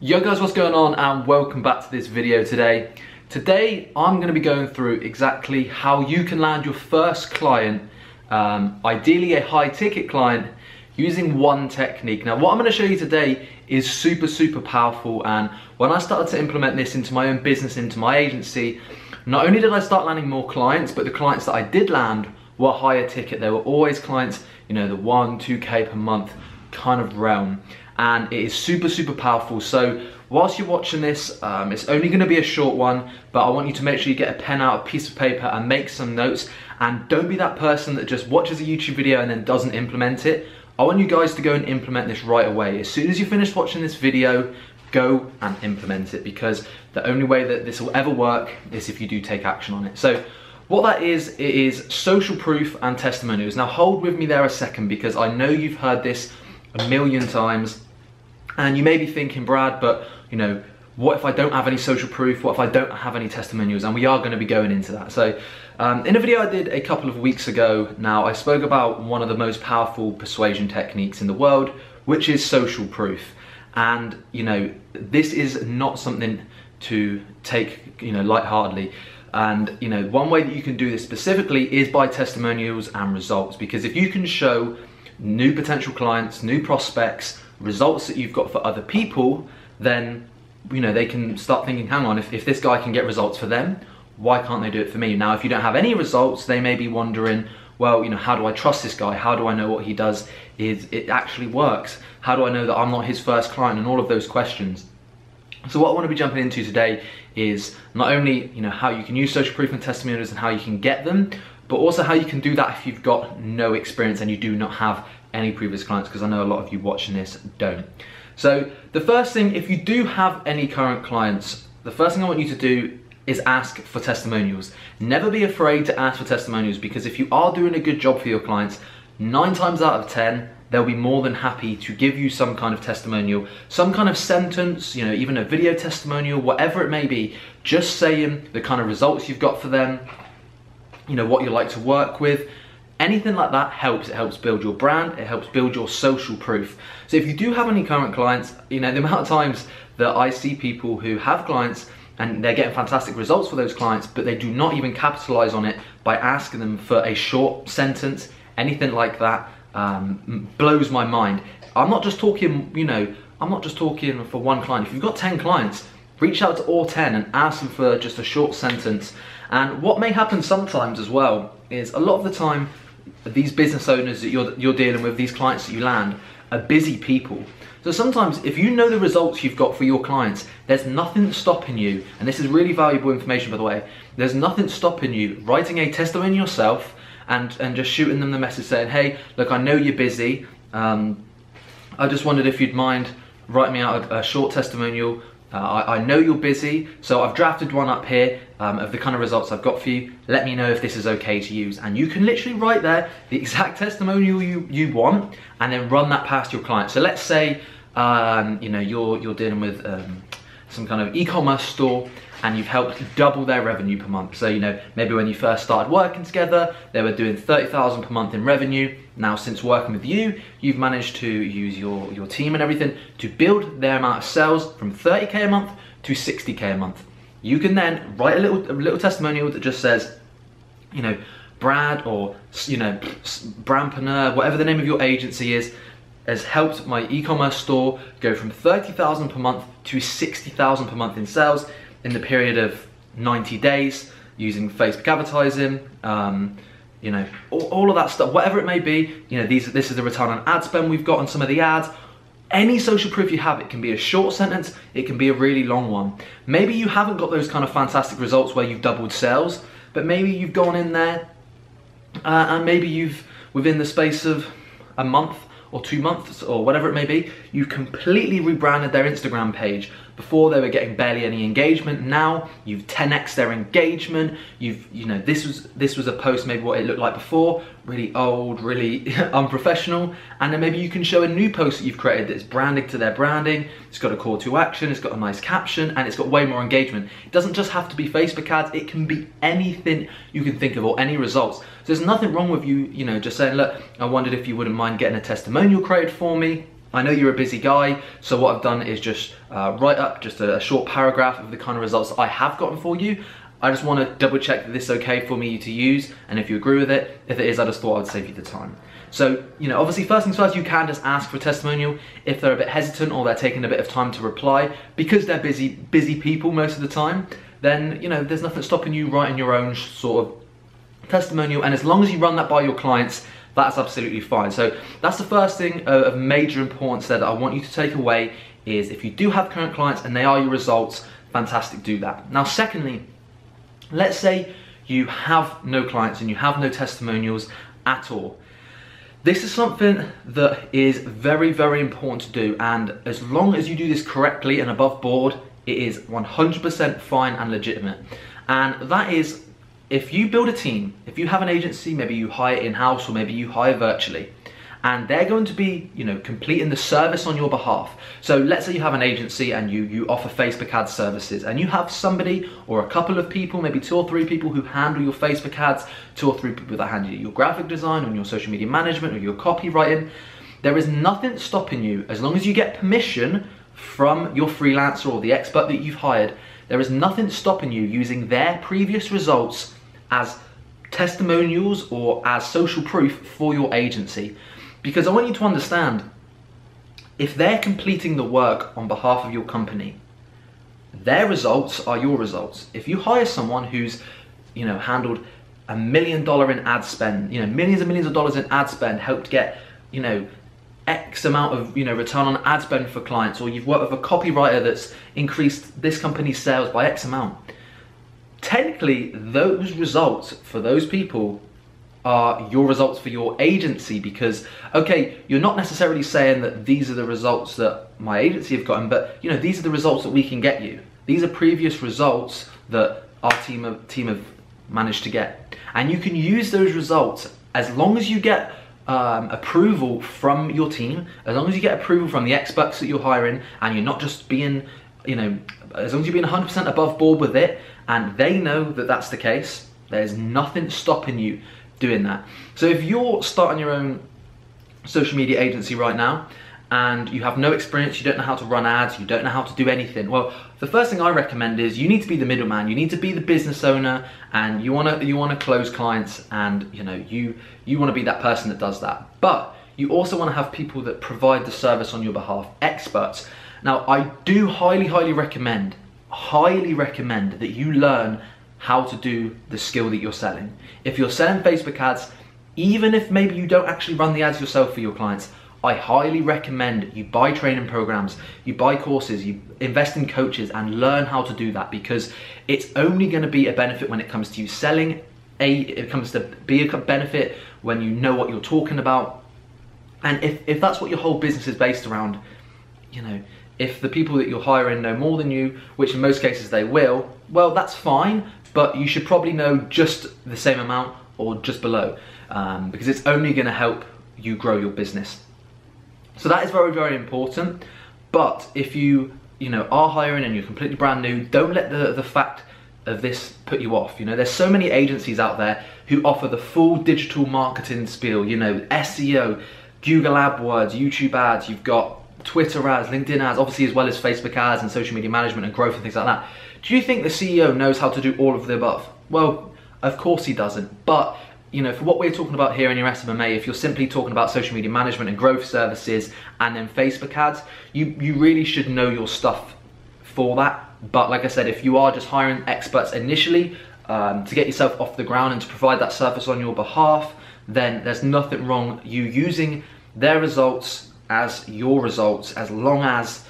Yo guys, what's going on, and welcome back to this video today. Today I'm going to be going through exactly how you can land your first client, ideally a high ticket client, using one technique. Now what I'm going to show you today is super powerful, and when I started to implement this into my own business, into my agency, not only did I start landing more clients, but the clients that I did land were higher ticket. They were always clients, you know, the 1-2K per month kind of realm. And it is super powerful. So whilst you're watching this, it's only going to be a short one, but I want you to make sure you get a pen out, a piece of paper, and make some notes. And don't be that person that just watches a YouTube video and then doesn't implement it. I want you guys to go and implement this right away. As soon as you finish watching this video, go and implement it, because the only way that this will ever work is if you do take action on it. So what that is, it is social proof and testimonials. Now hold with me there a second, because I know you've heard this a million times, and you may be thinking, Brad, but you know, what if I don't have any social proof? What if I don't have any testimonials? And we are going to be going into that. So in a video I did a couple of weeks ago now, I spoke about one of the most powerful persuasion techniques in the world, which is social proof. And you know, this is not something to take, you know, lightheartedly. And you know, one way that you can do this specifically is by testimonials and results, because if you can show new potential clients, new prospects, results that you've got for other people, then you know, they can start thinking, hang on, if this guy can get results for them, why can't they do it for me? Now if you don't have any results, they may be wondering, well, you know, how do I trust this guy? How do I know what he does it actually works? How do I know that I'm not his first client? And all of those questions. So what I want to be jumping into today is not only, you know, how you can use social proof and testimonials and how you can get them, but also how you can do that if you've got no experience and you do not have any previous clients, because I know a lot of you watching this don't. So the first thing, if you do have any current clients, the first thing I want you to do is ask for testimonials. Never be afraid to ask for testimonials, because if you are doing a good job for your clients, 9 times out of 10, they'll be more than happy to give you some kind of testimonial, some kind of sentence, you know, even a video testimonial, whatever it may be, just saying the kind of results you've got for them, you know, what you like to work with. Anything like that helps. It helps build your brand, it helps build your social proof. So if you do have any current clients, you know, the amount of times that I see people who have clients and they're getting fantastic results for those clients, but they do not even capitalize on it by asking them for a short sentence, anything like that, blows my mind. I'm not just talking, you know, I'm not just talking for one client. If you've got 10 clients, reach out to all 10 and ask them for just a short sentence. And what may happen sometimes as well is, a lot of the time, these business owners that you're dealing with, these clients that you land, are busy people. So sometimes if you know the results you've got for your clients, there's nothing stopping you, and this is really valuable information by the way, there's nothing stopping you writing a testimonial yourself and just shooting them the message saying, hey, look, I know you're busy, I just wondered if you'd mind writing me out a short testimonial. I know you're busy, so I've drafted one up here of the kind of results I've got for you. Let me know if this is okay to use. And you can literally write there the exact testimonial you want, and then run that past your client. So let's say you know, you're dealing with some kind of e-commerce store, and you've helped double their revenue per month. So you know, maybe when you first started working together, they were doing 30,000 per month in revenue. Now since working with you, you've managed to use your team and everything to build their amount of sales from 30K a month to 60K a month. You can then write a little testimonial that just says, you know, Brad, or you know, Brandpreneur, whatever the name of your agency is, has helped my e-commerce store go from 30,000 per month to 60,000 per month in sales in the period of 90 days using Facebook advertising, you know, all of that stuff, whatever it may be. You know, this is the return on ad spend we've got on some of the ads. Any social proof you have, it can be a short sentence, it can be a really long one. Maybe you haven't got those kind of fantastic results where you've doubled sales, but maybe you've gone in there and maybe you've, within the space of a month or 2 months or whatever it may be, you completely rebranded their Instagram page. Before they were getting barely any engagement, now you've 10x their engagement. You know, this was a post, maybe what it looked like before, really old, really unprofessional, and then maybe you can show a new post that you've created that's branding to their branding. It's got a call to action, it's got a nice caption, and it's got way more engagement. It doesn't just have to be Facebook ads, it can be anything you can think of, or any results. So there's nothing wrong with you know, just saying, look, I wondered if you wouldn't mind getting a testimonial created for me. I know you're a busy guy, so what I've done is just write up just a short paragraph of the kind of results that I have gotten for you. I just want to double check that this is okay for me to use, and if you agree with it. If it is, I just thought I would save you the time. So, obviously first things first, you can just ask for a testimonial if they're a bit hesitant or they're taking a bit of time to reply. Because they're busy people most of the time, then, there's nothing stopping you writing your own sort of testimonial, and as long as you run that by your clients, that's absolutely fine. So that's the first thing of major importance there that I want you to take away, is if you do have current clients and they are your results, fantastic, do that. Now secondly, let's say you have no clients and you have no testimonials at all. This is something that is very, very important to do, and as long as you do this correctly and above board, it is 100% fine and legitimate. And that is, if you build a team, if you have an agency, maybe you hire in-house or maybe you hire virtually, and they're going to be, completing the service on your behalf. So let's say you have an agency and you offer Facebook ad services, and you have somebody or a couple of people, maybe 2 or 3 people who handle your Facebook ads, 2 or 3 people that handle your graphic design and your social media management or your copywriting. There is nothing stopping you, as long as you get permission from your freelancer or the expert that you've hired, there is nothing stopping you using their previous results as testimonials or as social proof for your agency. Because I want you to understand, if they're completing the work on behalf of your company, their results are your results. If you hire someone who's, handled $1 million in ad spend, millions and millions of dollars in ad spend, helped get, X amount of, return on ad spend for clients, or you've worked with a copywriter that's increased this company's sales by X amount, technically those results for those people are your results for your agency. Because, okay, you're not necessarily saying that these are the results that my agency have gotten, but these are the results that we can get you. These are previous results that our team have managed to get, and you can use those results as long as you get approval from your team, as long as you get approval from the experts that you're hiring, and you're not just being, as long as you're being 100% above board with it, and they know that that's the case, there's nothing stopping you doing that. So if you're starting your own social media agency right now and you have no experience, you don't know how to run ads, you don't know how to do anything, well, the first thing I recommend is you need to be the middleman. You need to be the business owner, and you want to close clients, and you want to be that person that does that. But you also want to have people that provide the service on your behalf, experts. Now, I do highly recommend that you learn how to do the skill that you're selling. If you're selling Facebook ads, even if maybe you don't actually run the ads yourself for your clients, I highly recommend you buy training programs, you buy courses, you invest in coaches, and learn how to do that, because it's only going to be a benefit when it comes to you selling. It comes to be a benefit when you know what you're talking about. And if that's what your whole business is based around, if the people that you're hiring know more than you, which in most cases they will, well, that's fine, but you should probably know just the same amount or just below, because it's only going to help you grow your business. So that is very important. But if you are hiring and you're completely brand new, don't let the fact of this put you off. There's so many agencies out there who offer the full digital marketing spiel, SEO, Google AdWords, YouTube ads, you've got Twitter ads, LinkedIn ads, obviously, as well as Facebook ads and social media management and growth and things like that. Do you think the CEO knows how to do all of the above? Well, of course he doesn't. But for what we're talking about here in your SMMA, if you're simply talking about social media management and growth services and then Facebook ads, you really should know your stuff for that. But like I said, if you are just hiring experts initially to get yourself off the ground and to provide that service on your behalf, then there's nothing wrong you using their results as your results, as long as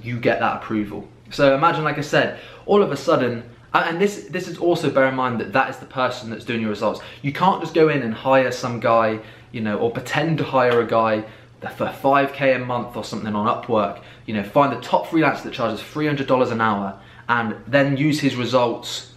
you get that approval. So imagine, like I said, all of a sudden, and this is also, bear in mind that is the person that's doing your results. You can't just go in and hire some guy, or pretend to hire a guy for $5K a month or something on Upwork, find the top freelancer that charges $300 an hour and then use his results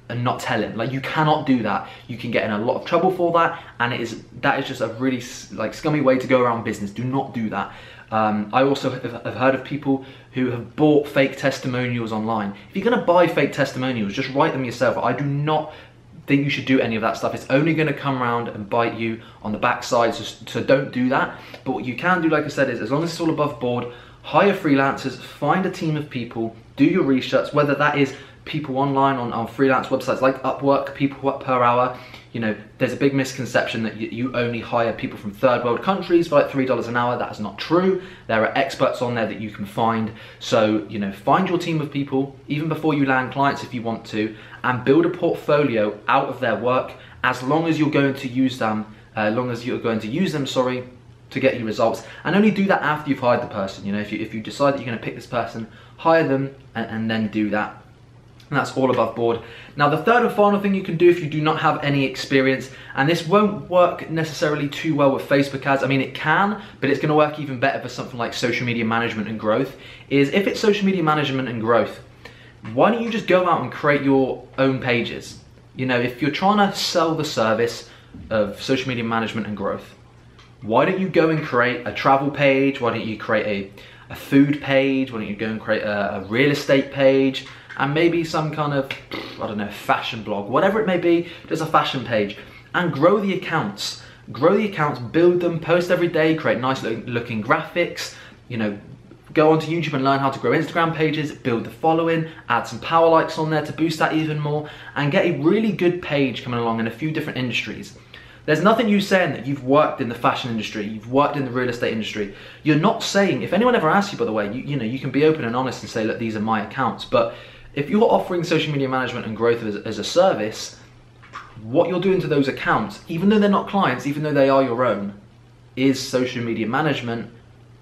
and not tell him. Like, you cannot do that. You can get in a lot of trouble for that, and that is just a really scummy way to go around business. Do not do that. I also have heard of people who have bought fake testimonials online. If you're going to buy fake testimonials, just write them yourself. I do not think you should do any of that stuff. It's only going to come around and bite you on the backside, so don't do that. But what you can do, like I said, is as long as it's all above board, hire freelancers, find a team of people, do your research, whether that is people online on freelance websites like Upwork, people per hour. You know, there's a big misconception that you only hire people from third world countries for like $3 an hour. That is not true. There are experts on there that you can find. So, you know, find your team of people, even before you land clients if you want to, and build a portfolio out of their work, as long as you're going to use them, to get you results. And only do that after you've hired the person. You know, if you decide that you're going to pick this person, hire them and then do that. And that's all above board. Now, the third and final thing you can do if you do not have any experience, and this won't work necessarily too well with Facebook ads. I mean, it can, but it's going to work even better for something like social media management and growth, is if it's social media management and growth, why don't you just go out and create your own pages? You know, if you're trying to sell the service of social media management and growth, why don't you go and create a travel page? Why don't you create a food page? Why don't you go and create a real estate page? And maybe some kind of, I don't know, fashion blog, whatever it may be, just a fashion page, and grow the accounts. Grow the accounts, build them, post every day, create nice looking graphics, you know, go onto YouTube and learn how to grow Instagram pages, build the following, add some power likes on there to boost that even more, and get a really good page coming along in a few different industries. There's nothing you saying that you've worked in the fashion industry, you've worked in the real estate industry. You're not saying, if anyone ever asks you, by the way, you know, you can be open and honest and say, look, these are my accounts. But if you're offering social media management and growth as a service, what you're doing to those accounts, even though they're not clients, even though they are your own, is social media management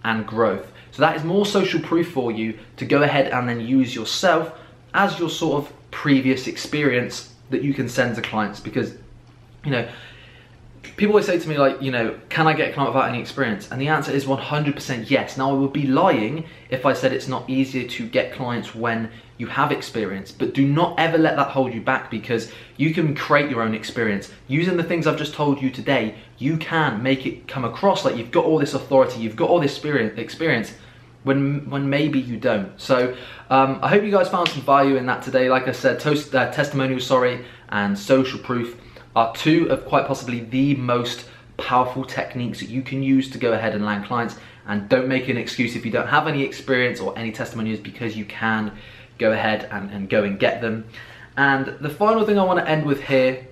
and growth. So that is more social proof for you to go ahead and then use yourself as your sort of previous experience that you can send to clients. Because, you know, people always say to me, like, you know, can I get a client without any experience? And the answer is 100% yes. Now, I would be lying if I said it's not easier to get clients when you have experience, but do not ever let that hold you back, because you can create your own experience. Using the things I've just told you today, you can make it come across like you've got all this authority, you've got all this experience, when maybe you don't. So I hope you guys found some value in that today. Like I said, testimonials, and social proof are two of quite possibly the most powerful techniques that you can use to go ahead and land clients. And don't make an excuse if you don't have any experience or any testimonials, because you can go ahead and go and get them. And the final thing I want to end with here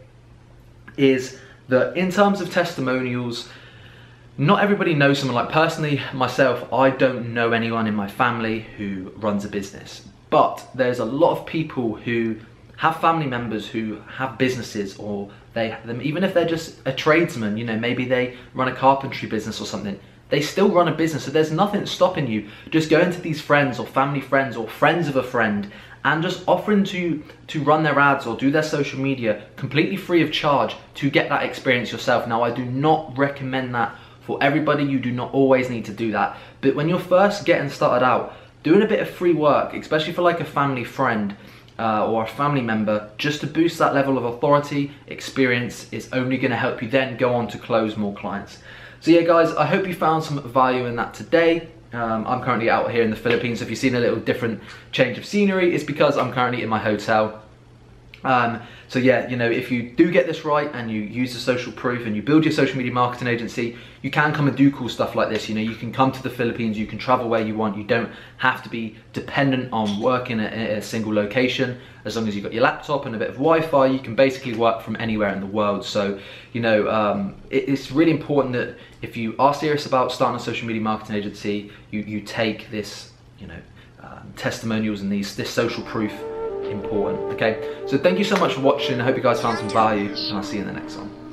is that in terms of testimonials, not everybody knows someone. Like, personally, myself, I don't know anyone in my family who runs a business, but there's a lot of people who have family members who have businesses, or even if they're just a tradesman, you know, maybe they run a carpentry business or something, they still run a business. So there's nothing stopping you just going to these friends or family friends or friends of a friend and just offering to run their ads or do their social media completely free of charge to get that experience yourself. Now, I do not recommend that for everybody. You do not always need to do that. But when you're first getting started out, doing a bit of free work, especially for like a family friend or a family member, just to boost that level of authority, experience, is only going to help you then go on to close more clients. So yeah, guys, I hope you found some value in that today. I'm currently out here in the Philippines. So if you've seen a little different change of scenery, it's because I'm currently in my hotel. So yeah, you know, if you do get this right and you use the social proof and you build your social media marketing agency, you can come and do cool stuff like this. You know, you can come to the Philippines, you can travel where you want. You don't have to be dependent on working at a single location. As long as you've got your laptop and a bit of Wi-Fi, you can basically work from anywhere in the world. So, you know, it's really important that if you are serious about starting a social media marketing agency, you take this, you know, testimonials and this social proof important. Okay, so thank you so much for watching. I hope you guys found some value, and I'll see you in the next one.